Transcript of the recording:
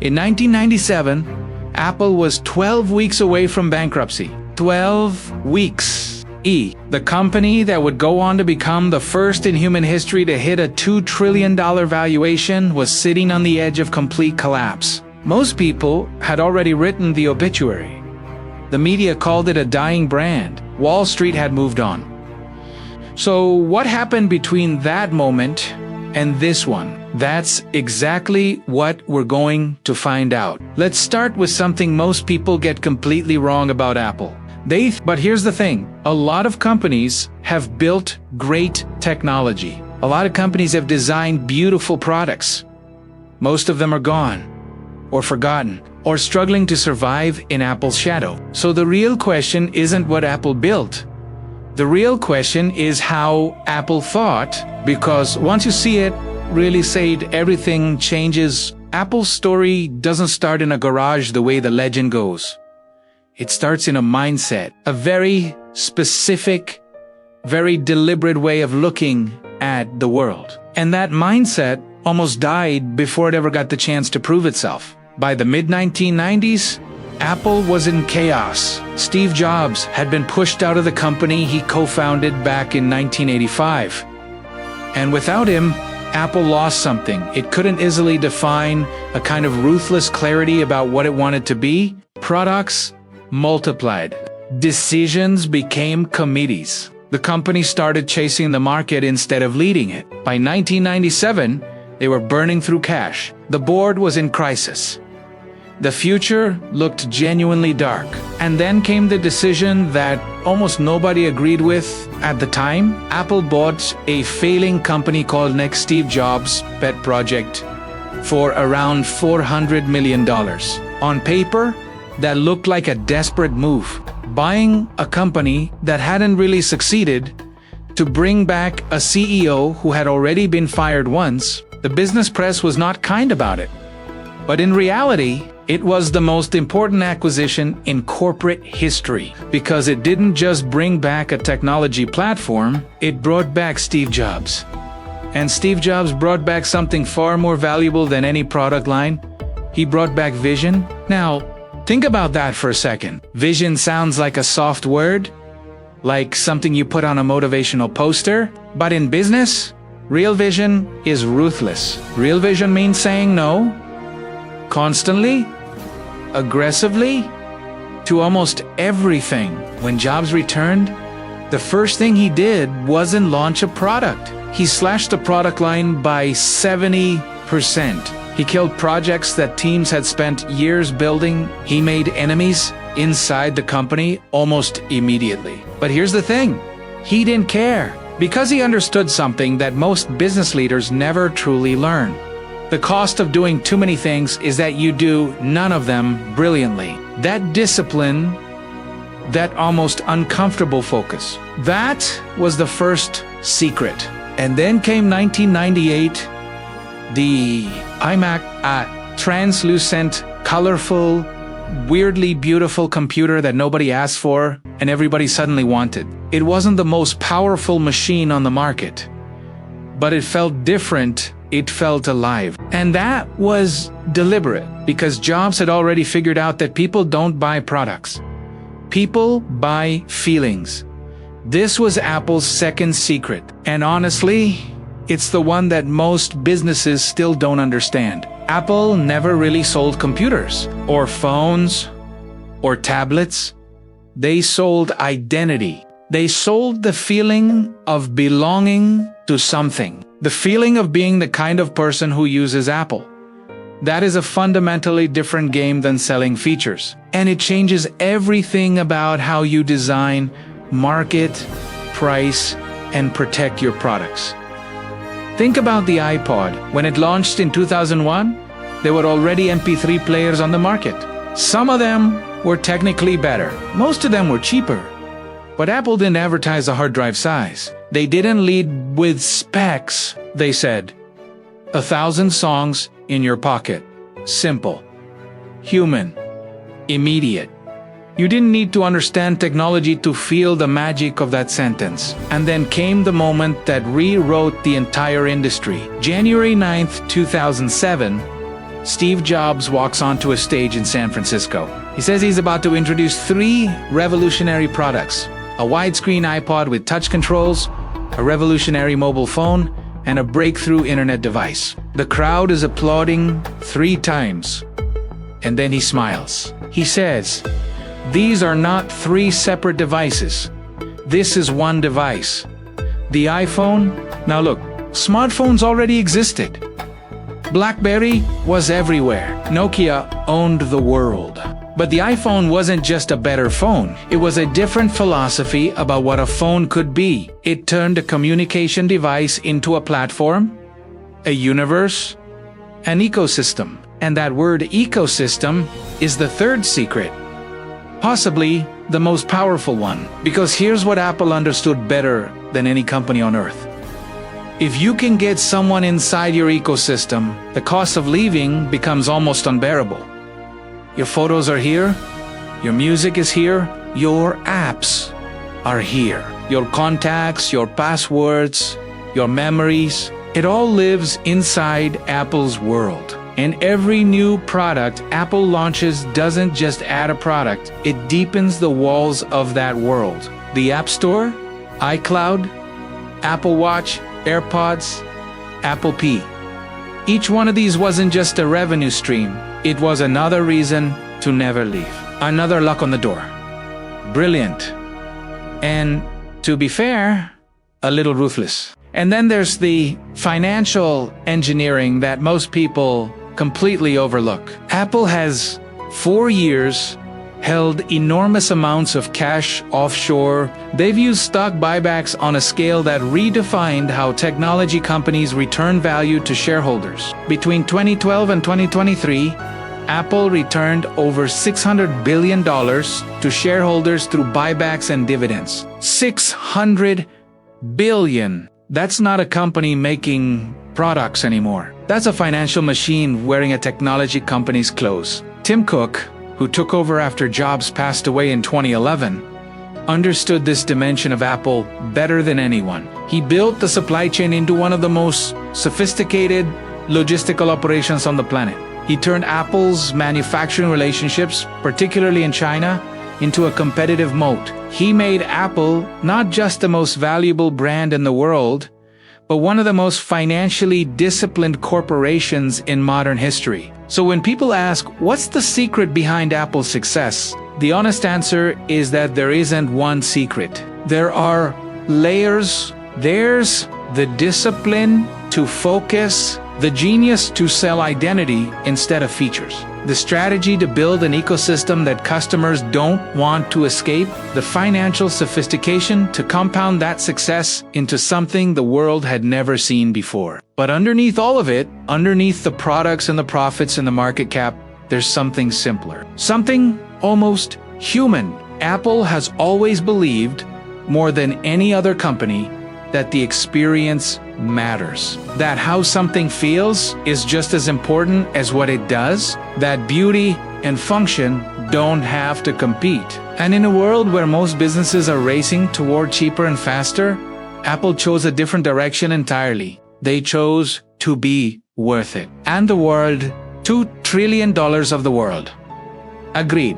In 1997, Apple was 12 weeks away from bankruptcy. 12 weeks. The company that would go on to become the first in human history to hit a $2 trillion valuation was sitting on the edge of complete collapse. Most people had already written the obituary. The media called it a dying brand. Wall Street had moved on. So what happened between that moment and this one? That's exactly what we're going to find out. Let's start with something most people get completely wrong about Apple. But here's the thing. A lot of companies have built great technology. A lot of companies have designed beautiful products. Most of them are gone, or forgotten, or struggling to survive in Apple's shadow. So the real question isn't what Apple built. The real question is how Apple thought, because once you see it, really say everything changes. Apple's story doesn't start in a garage the way the legend goes. It starts in a mindset, a very specific, very deliberate way of looking at the world. And that mindset almost died before it ever got the chance to prove itself. By the mid-1990s, Apple was in chaos. Steve Jobs had been pushed out of the company he co-founded back in 1985. And without him, Apple lost something. It couldn't easily define a kind of ruthless clarity about what it wanted to be. Products multiplied. Decisions became committees. The company started chasing the market instead of leading it. By 1997, they were burning through cash. The board was in crisis. The future looked genuinely dark. And then came the decision that almost nobody agreed with at the time. Apple bought a failing company called Next Steve Jobs' pet project for around $400 million. On paper, that looked like a desperate move. Buying a company that hadn't really succeeded to bring back a CEO who had already been fired once. The business press was not kind about it. But in reality, it was the most important acquisition in corporate history because it didn't just bring back a technology platform, it brought back Steve Jobs. And Steve Jobs brought back something far more valuable than any product line. He brought back vision. Now, think about that for a second. Vision sounds like a soft word, like something you put on a motivational poster. But in business, real vision is ruthless. Real vision means saying no, constantly, aggressively, to almost everything. When Jobs returned, the first thing he did wasn't launch a product. He slashed the product line by 70%. He killed projects that teams had spent years building. He made enemies inside the company almost immediately. But here's the thing. He didn't care because he understood something that most business leaders never truly learn. The cost of doing too many things is that you do none of them brilliantly. That discipline, that almost uncomfortable focus, that was the first secret. And then came 1998, the iMac, a translucent, colorful, weirdly beautiful computer that nobody asked for and everybody suddenly wanted. It wasn't the most powerful machine on the market, but it felt different. It felt alive. And that was deliberate because Jobs had already figured out that people don't buy products. People buy feelings. This was Apple's second secret. And honestly, it's the one that most businesses still don't understand. Apple never really sold computers, or phones, or tablets. They sold identity. They sold the feeling of belonging to something. The feeling of being the kind of person who uses Apple. That is a fundamentally different game than selling features. And it changes everything about how you design, market, price, and protect your products. Think about the iPod. When it launched in 2001, there were already MP3 players on the market. Some of them were technically better. Most of them were cheaper. But Apple didn't advertise the hard drive size. They didn't lead with specs. They said, 1,000 songs in your pocket. Simple. Human. Immediate. You didn't need to understand technology to feel the magic of that sentence. And then came the moment that rewrote the entire industry. January 9th, 2007, Steve Jobs walks onto a stage in San Francisco. He says he's about to introduce 3 revolutionary products: a widescreen iPod with touch controls, a revolutionary mobile phone, and a breakthrough internet device. The crowd is applauding 3 times. And then he smiles. He says, "These are not 3 separate devices. This is one device. The iPhone." Now look, smartphones already existed. BlackBerry was everywhere. Nokia owned the world. But the iPhone wasn't just a better phone. It was a different philosophy about what a phone could be. It turned a communication device into a platform, a universe, an ecosystem. And that word ecosystem is the 3rd secret. Possibly the most powerful one. Because here's what Apple understood better than any company on earth. If you can get someone inside your ecosystem, the cost of leaving becomes almost unbearable. Your photos are here, your music is here, your apps are here. Your contacts, your passwords, your memories, it all lives inside Apple's world. And every new product Apple launches doesn't just add a product, it deepens the walls of that world. The App Store, iCloud, Apple Watch, AirPods, Apple Pay. Each one of these wasn't just a revenue stream, it was another reason to never leave. Another lock on the door. Brilliant. And to be fair, a little ruthless. And then there's the financial engineering that most people completely overlook. Apple has 4 years held enormous amounts of cash offshore. They've used stock buybacks on a scale that redefined how technology companies return value to shareholders. Between 2012 and 2023, Apple returned over $600 billion to shareholders through buybacks and dividends. $600 billion. That's not a company making products anymore. That's a financial machine wearing a technology company's clothes. Tim Cook, who took over after Jobs passed away in 2011, understood this dimension of Apple better than anyone. He built the supply chain into one of the most sophisticated logistical operations on the planet. He turned Apple's manufacturing relationships, particularly in China, into a competitive moat. He made Apple not just the most valuable brand in the world, but one of the most financially disciplined corporations in modern history. So when people ask, what's the secret behind Apple's success? The honest answer is that there isn't one secret. There are layers. There's the discipline to focus, the genius to sell identity instead of features, the strategy to build an ecosystem that customers don't want to escape, the financial sophistication to compound that success into something the world had never seen before. But underneath all of it, underneath the products and the profits and the market cap, there's something simpler. Something almost human. Apple has always believed, more than any other company, that the experience matters. That how something feels is just as important as what it does. That beauty and function don't have to compete. And in a world where most businesses are racing toward cheaper and faster, Apple chose a different direction entirely. They chose to be worth it. And the world, $2 trillion of the world. Agreed.